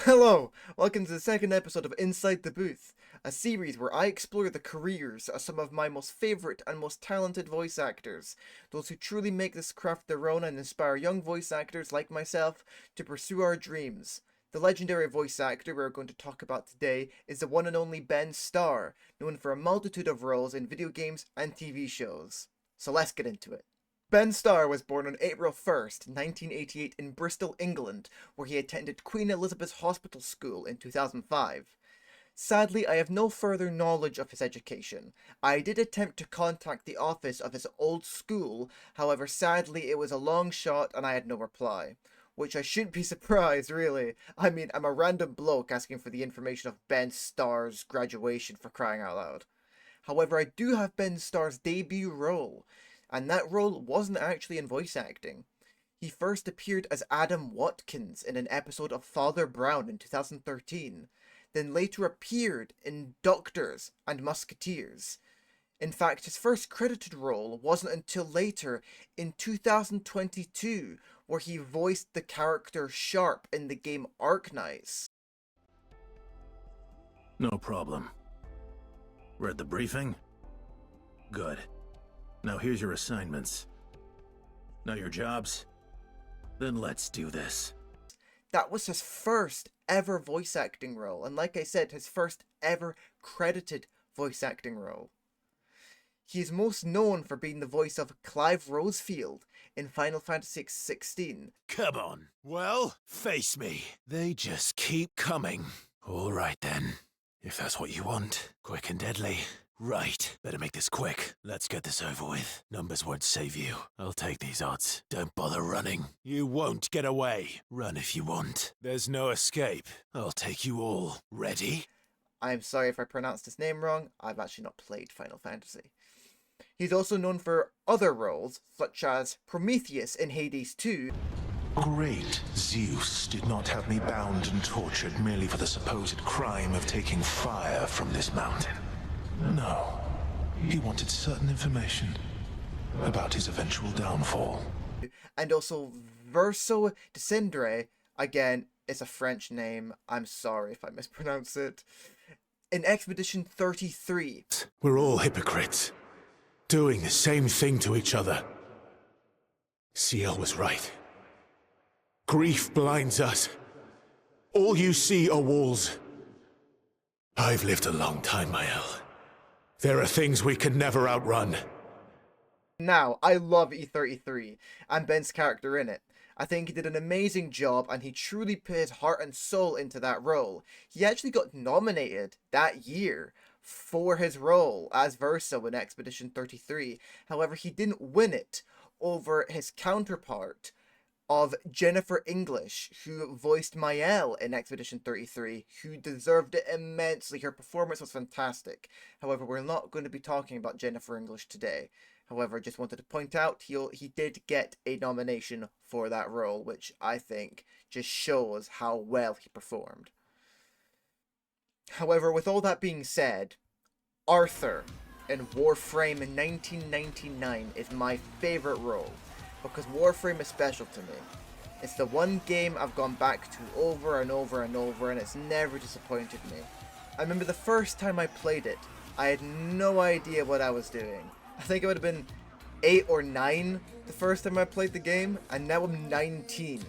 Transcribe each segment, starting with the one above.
Hello! Welcome to the second episode of Inside the Booth, a series where I explore the careers of some of my most favourite and most talented voice actors, those who truly make this craft their own and inspire young voice actors like myself to pursue our dreams. The legendary voice actor we're going to talk about today is the one and only Ben Starr, known for a multitude of roles in video games and TV shows. So let's get into it. Ben Starr was born on April 1st, 1988 in Bristol, England, where he attended Queen Elizabeth's Hospital School in 2005. Sadly, I have no further knowledge of his education. I did attempt to contact the office of his old school, however sadly it was a long shot and I had no reply. Which I shouldn't be surprised, really. I mean, I'm a random bloke asking for the information of Ben Starr's graduation, for crying out loud. However, I do have Ben Starr's debut role, and that role wasn't actually in voice acting. He first appeared as Adam Watkins in an episode of Father Brown in 2013, then later appeared in Doctors and Musketeers. In fact, his first credited role wasn't until later, in 2022, where he voiced the character Sharp in the game Arknights. No problem. Read the briefing? Good. Now here's your assignments. Know your jobs? Then let's do this. That was his first ever voice acting role, and like I said, his first ever credited voice acting role. He is most known for being the voice of Clive Rosefield in Final Fantasy XVI. Come on. Well, face me. They just keep coming. All right then. If that's what you want. Quick and deadly. Right. Better make this quick. Let's get this over with. Numbers won't save you. I'll take these odds. Don't bother running. You won't get away. Run if you want. There's no escape. I'll take you all. Ready? I'm sorry if I pronounced his name wrong. I've actually not played Final Fantasy. He's also known for other roles, such as Prometheus in Hades 2. Great Zeus did not have me bound and tortured merely for the supposed crime of taking fire from this mountain. No, he wanted certain information about his eventual downfall. And also Verso de Cindre, again, it's a French name, I'm sorry if I mispronounce it, in Expedition 33. We're all hypocrites, doing the same thing to each other. CL was right. Grief blinds us. All you see are walls. I've lived a long time, Mael. There are things we can never outrun. Now, I love E33 and Ben's character in it. I think he did an amazing job and he truly put his heart and soul into that role. He actually got nominated that year for his role as Verso in Expedition 33. However, he didn't win it over his counterpart of Jennifer English, who voiced Mael in Expedition 33, who deserved it immensely. Her performance was fantastic. However, we're not going to be talking about Jennifer English today. However, I just wanted to point out he did get a nomination for that role, which I think just shows how well he performed. However, with all that being said, Arthur in Warframe in 1999 is my favourite role, because Warframe is special to me. It's the one game I've gone back to over and over and over, and it's never disappointed me. I remember the first time I played it, I had no idea what I was doing. I think it would have been 8 or 9 the first time I played the game, and now I'm 19.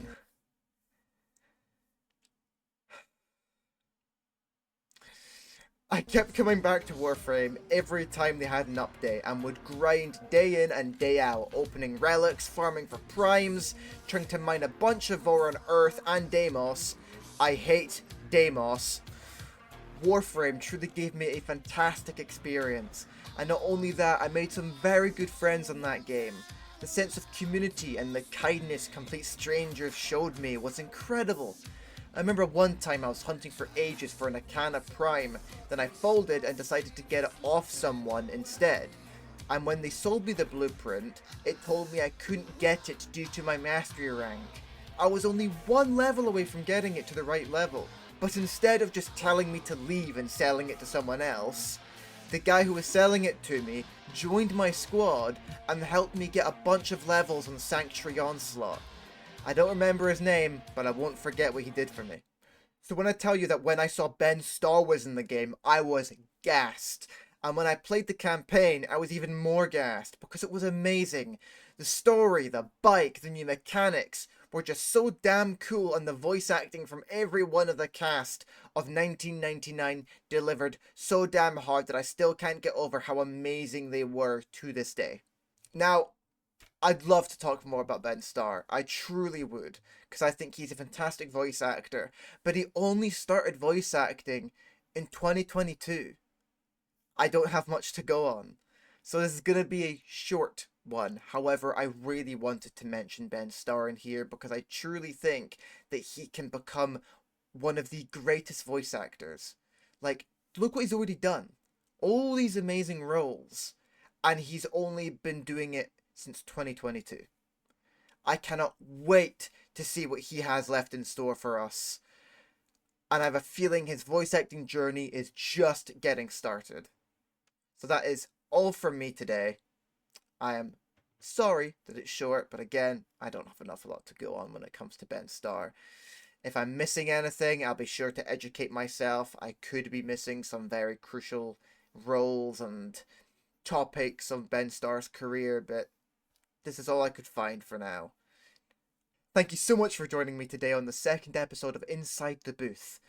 I kept coming back to Warframe every time they had an update and would grind day in and day out, opening relics, farming for primes, trying to mine a bunch of ore on Earth and Deimos. I hate Deimos. Warframe truly gave me a fantastic experience, and not only that, I made some very good friends on that game. The sense of community and the kindness complete strangers showed me was incredible. I remember one time I was hunting for ages for an Arcana Prime, then I folded and decided to get it off someone instead. And when they sold me the blueprint, it told me I couldn't get it due to my mastery rank. I was only one level away from getting it to the right level, but instead of just telling me to leave and selling it to someone else, the guy who was selling it to me joined my squad and helped me get a bunch of levels on Sanctuary Onslaught. I don't remember his name, but I won't forget what he did for me. So when I tell you that when I saw Ben Starr was in the game, I was gassed. And when I played the campaign, I was even more gassed because it was amazing. The story, the bike, the new mechanics were just so damn cool, and the voice acting from every one of the cast of 1999 delivered so damn hard that I still can't get over how amazing they were to this day. Now, I'd love to talk more about Ben Starr. I truly would, because I think he's a fantastic voice actor. But he only started voice acting in 2022. I don't have much to go on. So this is going to be a short one. However, I really wanted to mention Ben Starr in here because I truly think that he can become one of the greatest voice actors. Like, look what he's already done. All these amazing roles. And he's only been doing it since 2022. I cannot wait to see what he has left in store for us. And I have a feeling his voice acting journey is just getting started. So that is all from me today. I am sorry that it's short, but again, I don't have enough a lot to go on when it comes to Ben Starr. If I'm missing anything, I'll be sure to educate myself. I could be missing some very crucial roles and topics of Ben Starr's career, but this is all I could find for now. Thank you so much for joining me today on the second episode of Inside the Booth.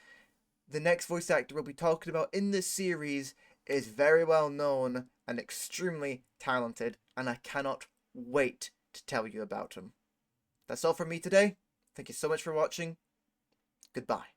The next voice actor we'll be talking about in this series is very well known and extremely talented, and I cannot wait to tell you about him. That's all from me today. Thank you so much for watching. Goodbye.